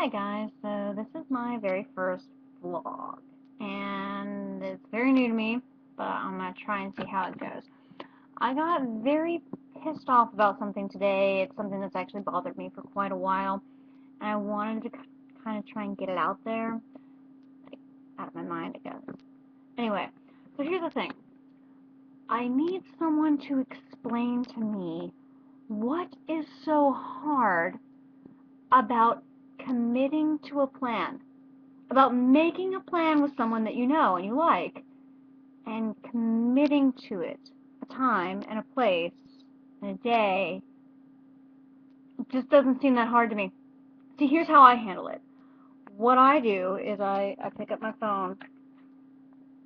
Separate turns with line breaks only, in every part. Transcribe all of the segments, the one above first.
Hi guys, so this is my very first vlog, and it's very new to me, but I'm going to try and see how it goes. I got very pissed off about something today. It's something that's actually bothered me for quite a while, and I wanted to kind of try and get it out there, like, out of my mind, I guess. Anyway, so here's the thing. I need someone to explain to me what is so hard about committing to a plan, about making a plan with someone that you know and you like, and committing to it, a time and a place and a day. It just doesn't seem that hard to me. See, here's how I handle it. What I do is I pick up my phone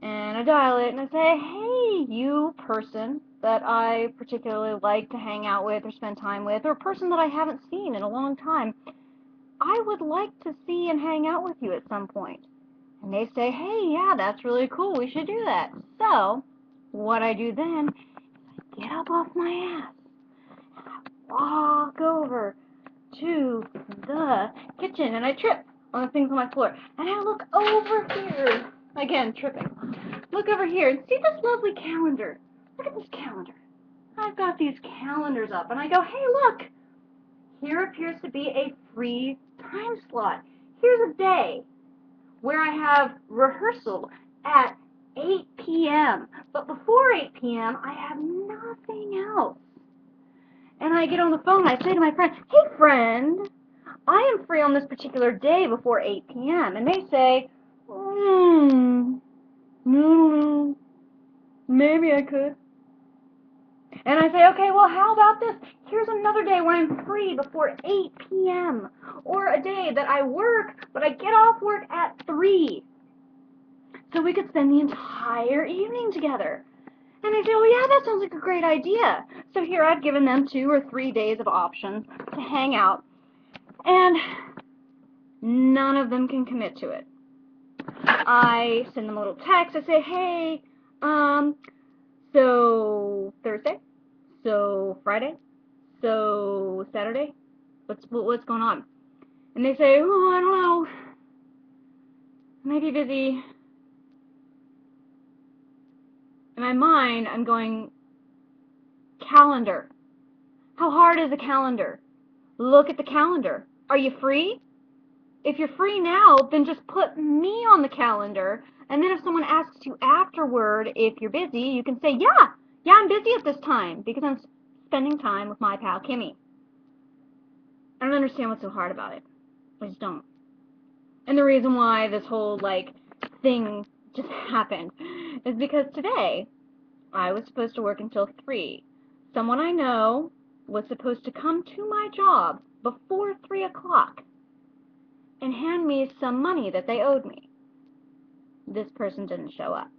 and I dial it and I say, hey, you person that I particularly like to hang out with or spend time with, or a person that I haven't seen in a long time, I would like to see and hang out with you at some point. And they say, hey, yeah, that's really cool, we should do that. So, what I do then is I get up off my ass and I walk over to the kitchen and I trip on the things on my floor. And I look over here, again, tripping. Look over here and see this lovely calendar. Look at this calendar. I've got these calendars up and I go, hey, look, here appears to be a free time slot. Here's a day where I have rehearsal at 8 p.m. But before 8 p.m., I have nothing else. And I get on the phone and I say to my friend, hey friend, I am free on this particular day before 8 p.m. And they say, no, maybe I could. And I say, okay, well, how about this? Here's another day where I'm free before 8 p.m. Or a day that I work, but I get off work at 3. So we could spend the entire evening together. And they say, oh yeah, that sounds like a great idea. So here I've given them 2 or 3 days of options to hang out. And none of them can commit to it. I send them a little text. I say, hey, so Thursday? So Friday? So Saturday? What's going on? And they say, oh, I don't know. I might be busy. In my mind, I'm going, calendar. How hard is a calendar? Look at the calendar. Are you free? If you're free now, then just put me on the calendar, and then if someone asks you afterward if you're busy, you can say, yeah, I'm busy at this time, because I'm spending time with my pal Kimmy. I don't understand what's so hard about it. I just don't. And the reason why this whole, thing just happened is because today I was supposed to work until 3. Someone I know was supposed to come to my job before 3 o'clock and hand me some money that they owed me. This person didn't show up.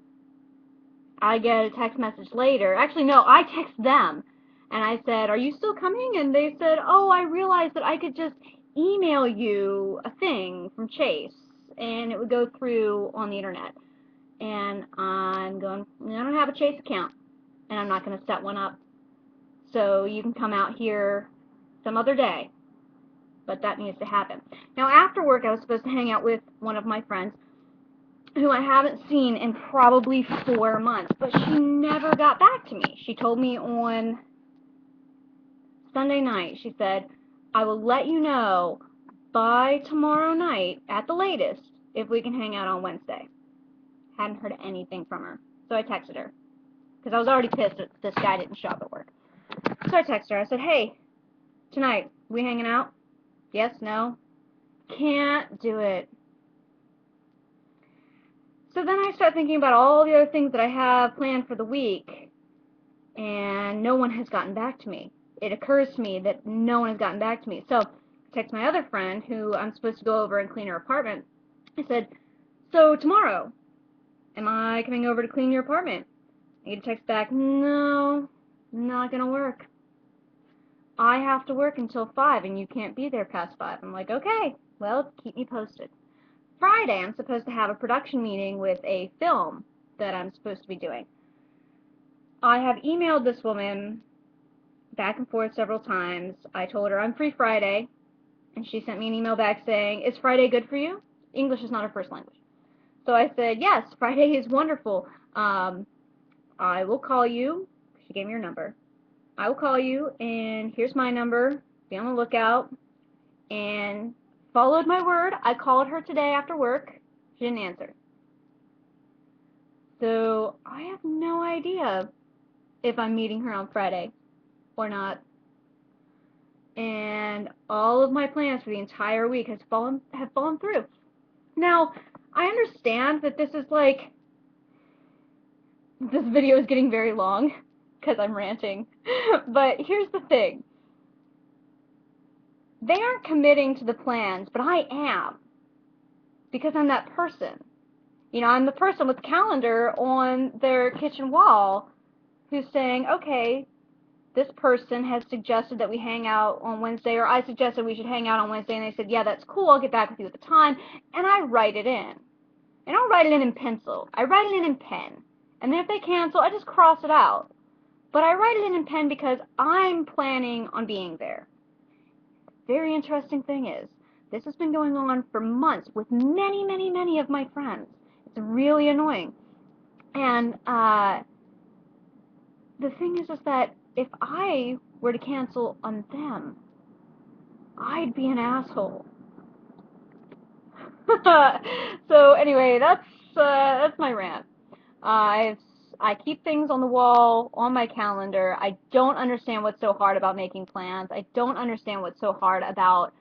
I get a text message later. Actually, no, I text them. And I said, are you still coming? And they said, oh, I realized that I could just email you a thing from Chase. And it would go through on the internet. And I'm going, I don't have a Chase account. And I'm not going to set one up. So you can come out here some other day. But that needs to happen. Now, after work, I was supposed to hang out with one of my friends who I haven't seen in probably 4 months, but she never got back to me. She told me on Sunday night, she said, I will let you know by tomorrow night at the latest if we can hang out on Wednesday. Hadn't heard anything from her, so I texted her because I was already pissed that this guy didn't show up at work. So I texted her. I said, hey, tonight, we hanging out? Yes, no? Can't do it. So then I start thinking about all the other things that I have planned for the week, and no one has gotten back to me. It occurs to me that no one has gotten back to me. So I text my other friend, who I'm supposed to go over and clean her apartment. I said, so tomorrow, am I coming over to clean your apartment? I get a text back, no, not going to work. I have to work until 5, and you can't be there past 5. I'm like, okay, well, keep me posted. Friday, I'm supposed to have a production meeting with a film that I'm supposed to be doing. I have emailed this woman back and forth several times. I told her I'm free Friday, And she sent me an email back saying, is Friday good for you? English is not her first language. So I said, yes, Friday is wonderful. I will call you. She gave me her number. I will call you, and here's my number. Be on the lookout. And followed my word. I called her today after work. She didn't answer. So I have no idea if I'm meeting her on Friday or not. And all of my plans for the entire week have fallen through. Now, I understand that this video is getting very long because I'm ranting. But here's the thing. They aren't committing to the plans, but I am. Because I'm that person. You know, I'm the person with the calendar on their kitchen wall who's saying, okay, this person has suggested that we hang out on Wednesday, or I suggested we should hang out on Wednesday, and they said, yeah, that's cool, I'll get back with you at the time, and I write it in. I don't write it in pencil. I write it in pen. And then if they cancel, I just cross it out. But I write it in pen because I'm planning on being there. Very interesting thing is, this has been going on for months with many, many, many of my friends. It's really annoying. And the thing is that if I were to cancel on them, I'd be an asshole. So anyway, that's my rant. I keep things on the wall, on my calendar. I don't understand what's so hard about making plans. I don't understand what's so hard about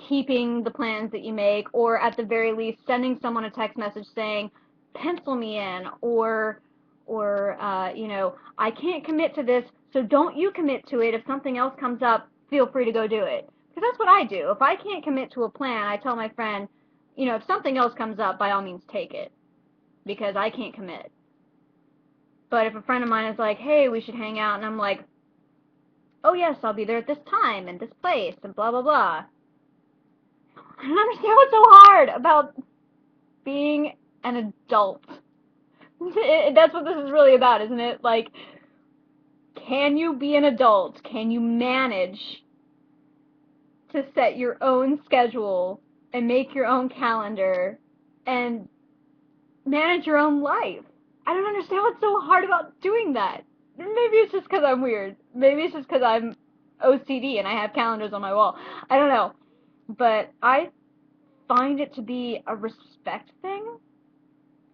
keeping the plans that you make, or at the very least sending someone a text message saying, pencil me in, or you know, I can't commit to this, so don't you commit to it. If something else comes up, feel free to go do it. Because that's what I do. If I can't commit to a plan, I tell my friend, you know, if something else comes up, by all means take it, because I can't commit. But if a friend of mine is like, hey, we should hang out, and I'm like, oh yes, I'll be there at this time and this place and blah blah blah. I don't understand what's so hard about being an adult. That's what this is really about, isn't it? Like, can you be an adult? Can you manage to set your own schedule and make your own calendar and manage your own life? I don't understand what's so hard about doing that. Maybe it's just because I'm weird. Maybe it's just because I'm OCD and I have calendars on my wall. I don't know. But I find it to be a respect thing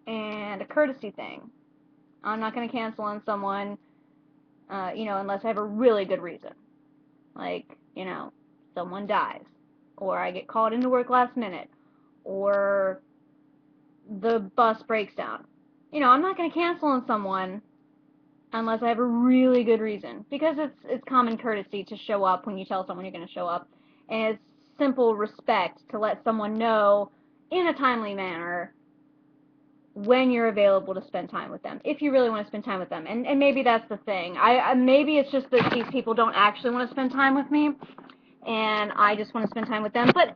and a courtesy thing. I'm not going to cancel on someone, you know, unless I have a really good reason. Like, you know, someone dies, or I get called into work last minute, or the bus breaks down. You know, I'm not going to cancel on someone unless I have a really good reason, because it's common courtesy to show up when you tell someone you're going to show up, and it's simple respect to let someone know in a timely manner when you're available to spend time with them, if you really want to spend time with them. And maybe that's the thing. Maybe it's just that these people don't actually want to spend time with me, and I just want to spend time with them. But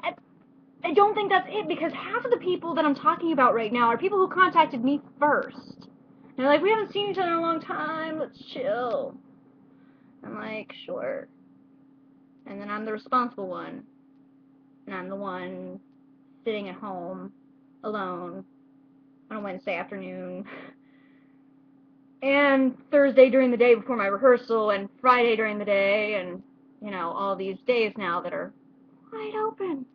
I don't think that's it, because half of the people that I'm talking about right now are people who contacted me first. They're like, we haven't seen each other in a long time, let's chill. I'm like, sure. And then I'm the responsible one. And I'm the one sitting at home, alone, on a Wednesday afternoon. And Thursday during the day before my rehearsal, and Friday during the day, and, you know, all these days now that are wide open.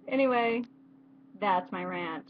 Anyway, that's my rant.